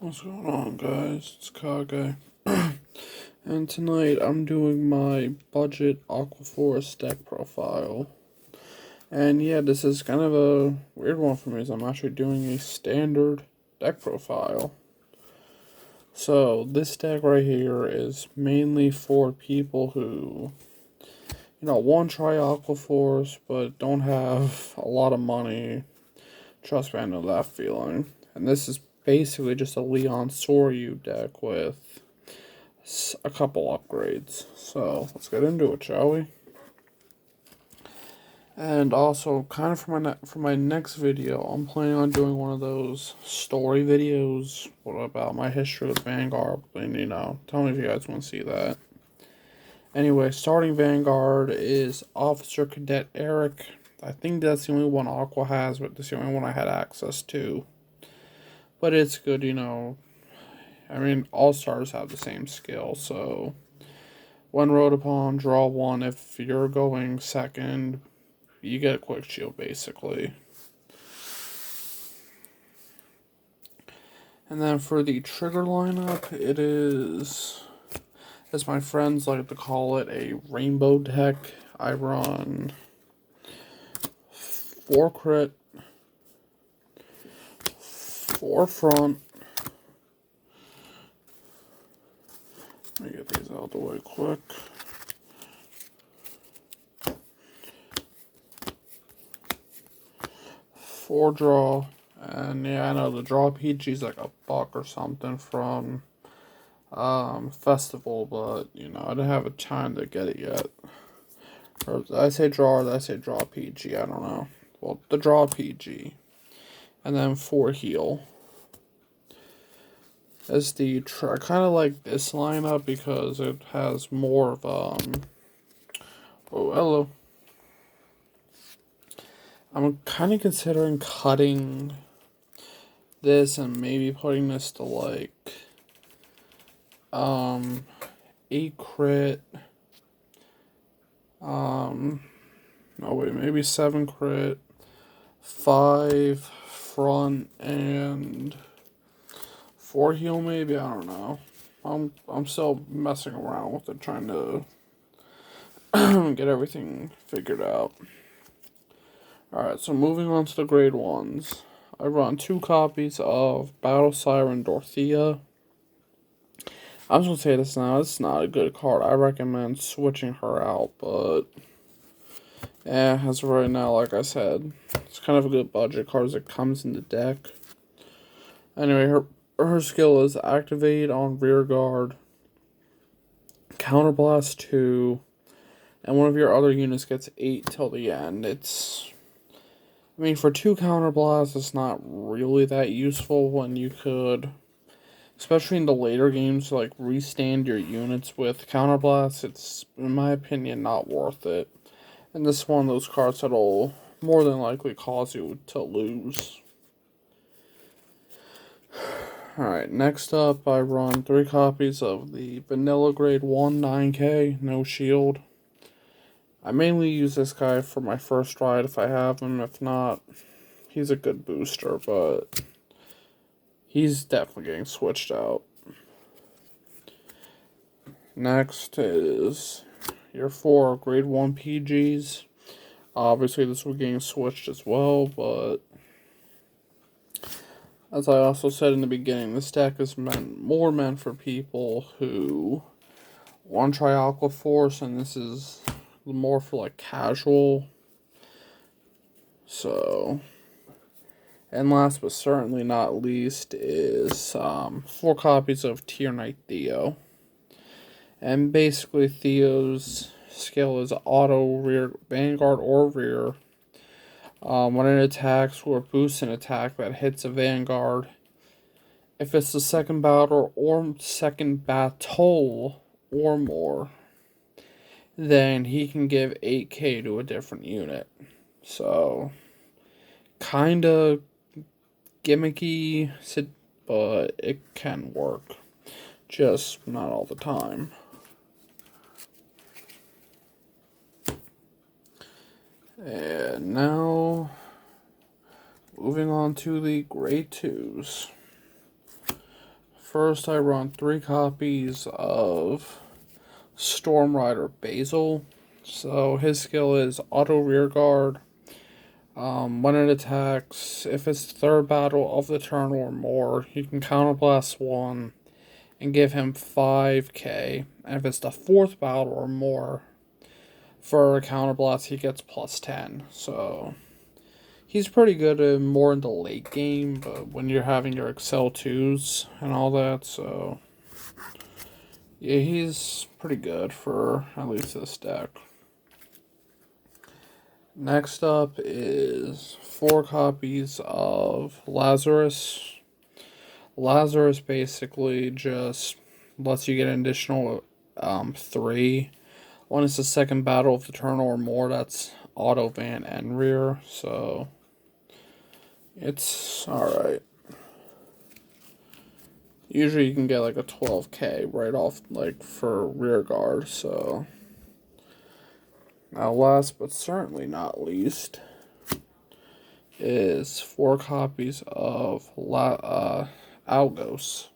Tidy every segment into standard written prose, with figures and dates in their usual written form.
What's going on, guys? It's Kage. And tonight I'm doing my budget Aqua deck profile. And yeah, this is kind of a weird one for me, as I'm actually doing a standard deck profile. So, this deck right here is mainly for people who, want to try Aqua but don't have a lot of money. Trust me, I know that feeling. And this is basically just a Leon Soryu deck with a couple upgrades. So let's get into it, shall we? And also, kind of for my next video, I'm planning on doing one of those story videos. What about my history with Vanguard? And tell me if you guys want to see that. Anyway, starting Vanguard is Officer Cadet Eric. I think that's the only one Aqua has, but that's the only one I had access to. But it's good, I mean, all stars have the same skill, so when rode upon, draw one. If you're going second, you get a quick shield, basically. And then for the trigger lineup, it is, as my friends like to call it, a rainbow deck. I run 4 crit, 4 front. Let me get these out of the way quick. 4 draw, and yeah, I know the draw PG is like $1 or something from Festival, but I didn't have a time to get it yet. Or did I say draw, or did I say draw PG? I don't know. Well, the draw PG, and then 4 heal. As the I kind of like this lineup because it has more of oh, hello. I'm kind of considering cutting this and maybe putting this to like 8 crit, no wait, maybe 7 crit, 5 front, and 4 heal maybe. I don't know. I'm still messing around with it, trying to get everything figured out. Alright, so moving on to the grade 1s. I run 2 copies of Battle Siren Dorothea. I was going to say this now, it's not a good card. I recommend switching her out, but yeah, as of right now, like I said, it's kind of a good budget card as it comes in the deck. Anyway, her skill is activate on rear guard, counterblast 2, and one of your other units gets 8 till the end. I mean, for 2 counterblasts, it's not really that useful when you could, especially in the later games, like restand your units with counterblasts. It's, in my opinion, not worth it. And this is one of those cards that'll more than likely cause you to lose. Alright, next up, I run 3 copies of the Vanilla Grade 1 9K, no shield. I mainly use this guy for my first ride if I have him. If not, he's a good booster, but he's definitely getting switched out. Next is your 4 Grade 1 PGs. Obviously, this will be getting switched as well, but as I also said in the beginning, this deck is more meant for people who want to try Aqua Force, and this is more for like casual. So, and last but certainly not least is 4 copies of Tier Knight Theo. And basically Theo's skill is auto rear Vanguard or rear. When it attacks or boosts an attack that hits a Vanguard, if it's the second battle or more, then he can give 8k to a different unit. So, kinda gimmicky, but it can work. Just not all the time. And now, moving on to the grade 2s. First, I run 3 copies of Storm Rider Basil. So his skill is auto rear guard. When it attacks, if it's the third battle of the turn or more, you can counterblast 1 and give him 5k. And if it's the fourth battle or more, for a counterblast, he gets plus 10. So he's pretty good more in the late game, but when you're having your Excel 2s and all that, so yeah, he's pretty good for at least this deck. Next up is 4 copies of Lazarus. Lazarus basically just lets you get an additional 3. When it's the second battle of the turn or more, that's auto van and rear, so it's alright. Usually you can get like a 12k right off, like, for rear guard, so. Now last but certainly not least is 4 copies of Algos.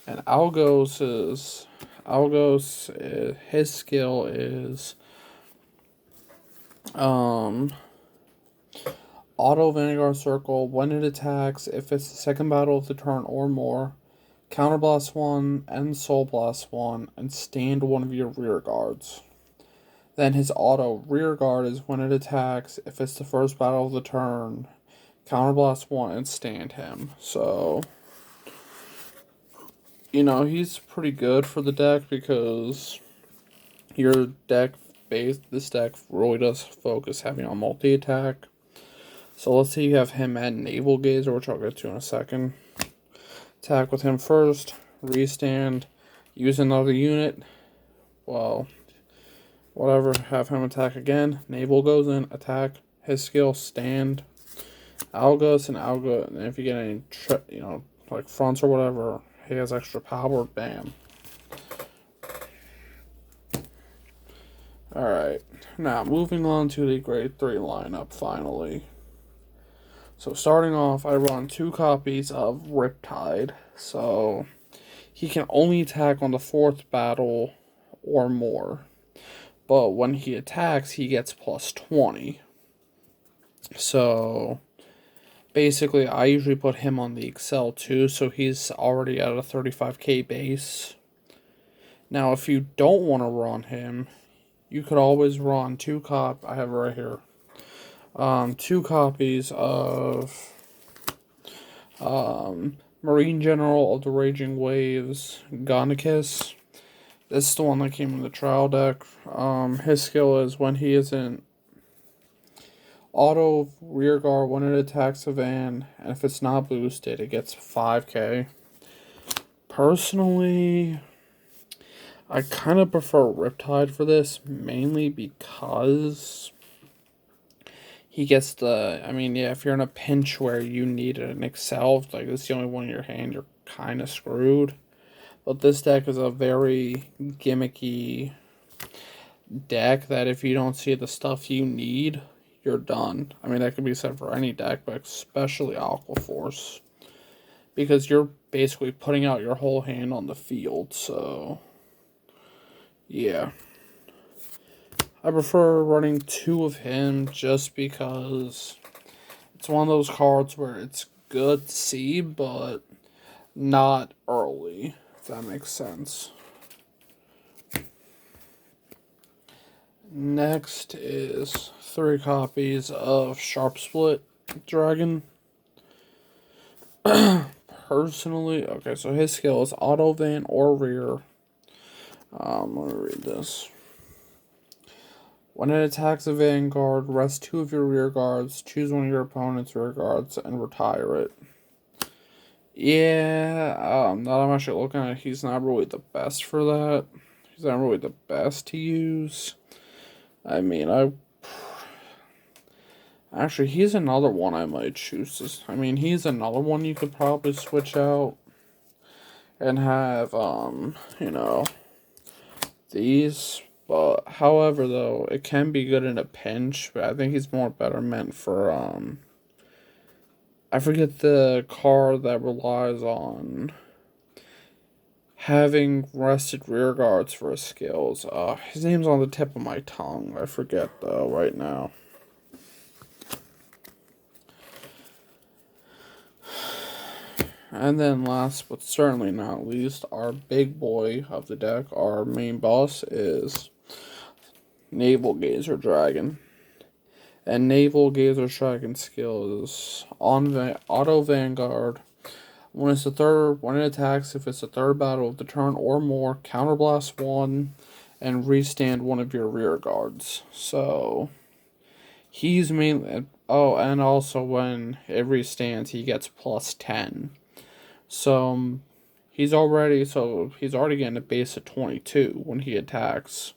And Algos, his skill is auto Vanguard Circle. When it attacks, if it's the second battle of the turn or more, counterblast 1 and soul blast 1 and stand one of your rear guards. Then his auto rear guard is when it attacks, if it's the first battle of the turn, counterblast 1 and stand him. So, you know, he's pretty good for the deck because your deck this deck really does focus heavy on multi-attack. So let's say you have him at Naval Gazer, which I'll get to in a second. Attack with him first, restand, use another unit, well, whatever, have him attack again, Naval goes in, attack, his skill, stand, Algos, and if you get any, like fronts or whatever, he has extra power, bam. Alright, now moving on to the grade 3 lineup, finally. So starting off, I run 2 copies of Riptide, so he can only attack on the 4th battle or more. But when he attacks, he gets plus 20. So basically, I usually put him on the Excel 2, so he's already at a 35k base. Now, if you don't want to run him, you could always run I have it right here. 2 copies of Marine General of the Raging Waves, Gonicus. This is the one that came in the trial deck. His skill is when he isn't auto rear guard when it attacks a van, and if it's not boosted, it gets 5k. Personally, I kind of prefer Riptide for this, mainly because he gets if you're in a pinch where you need an Excel, like this is the only one in your hand, you're kind of screwed. But this deck is a very gimmicky deck that if you don't see the stuff you need, you're done. I mean, that could be said for any deck, but especially Aqua Force. Because you're basically putting out your whole hand on the field, so yeah. I prefer running 2 of him just because it's one of those cards where it's good to see, but not early, if that makes sense. Next is 3 copies of Sharp Split Dragon. Personally, okay, so his skill is auto van or rear. Let me read this. When it attacks a vanguard, rest 2 of your rear guards, choose one of your opponent's rear guards, and retire it. Yeah, now I'm actually looking at it, he's not really the best for that. He's not really the best to use. I mean, actually, he's another one I might choose. He's another one you could probably switch out and have, these. But, however, though, it can be good in a pinch, but I think he's more better meant for, I forget the card that relies on having rested rear guards for his skills. His name's on the tip of my tongue. I forget though right now. And then last but certainly not least, our big boy of the deck, our main boss, is Naval Gazer Dragon. And Naval Gazer Dragon skill is on auto Vanguard. When it attacks, if it's the third battle of the turn or more, counterblast 1 and restand one of your rear guards. So he's mainly, oh, and also when it restands, he gets plus 10. So he's already getting a base of 22 when he attacks.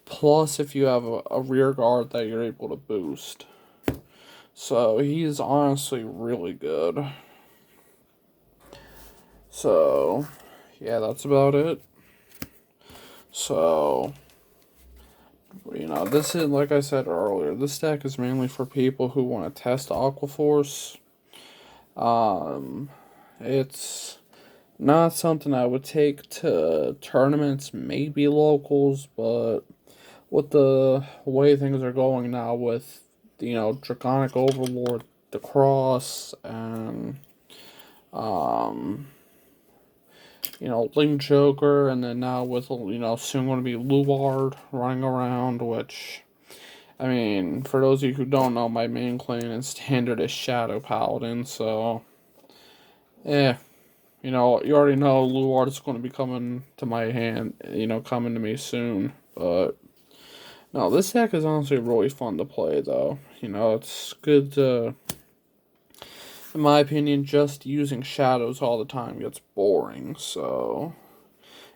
Plus, if you have a rear guard that you're able to boost. So he's honestly really good. So yeah, that's about it. So, this is, like I said earlier, this deck is mainly for people who want to test Aqua Force. It's not something I would take to tournaments, maybe locals, but with the way things are going now with, Draconic Overlord, the Cross, and, Link Joker, and then now with, soon going to be Luard running around, which, I mean, for those of you who don't know, my main clan and standard is Shadow Paladin, so, you already know Luard is going to be coming to my hand, coming to me soon, but, no, this deck is honestly really fun to play, though. It's good to, in my opinion, just using shadows all the time gets boring, so,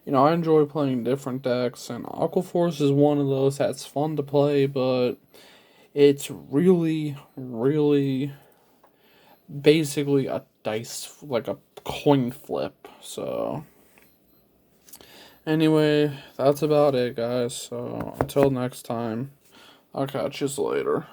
I enjoy playing different decks, and Aqua Force is one of those that's fun to play, but it's really, really basically a dice, like a coin flip, so, anyway, that's about it, guys, so, until next time, I'll catch you later.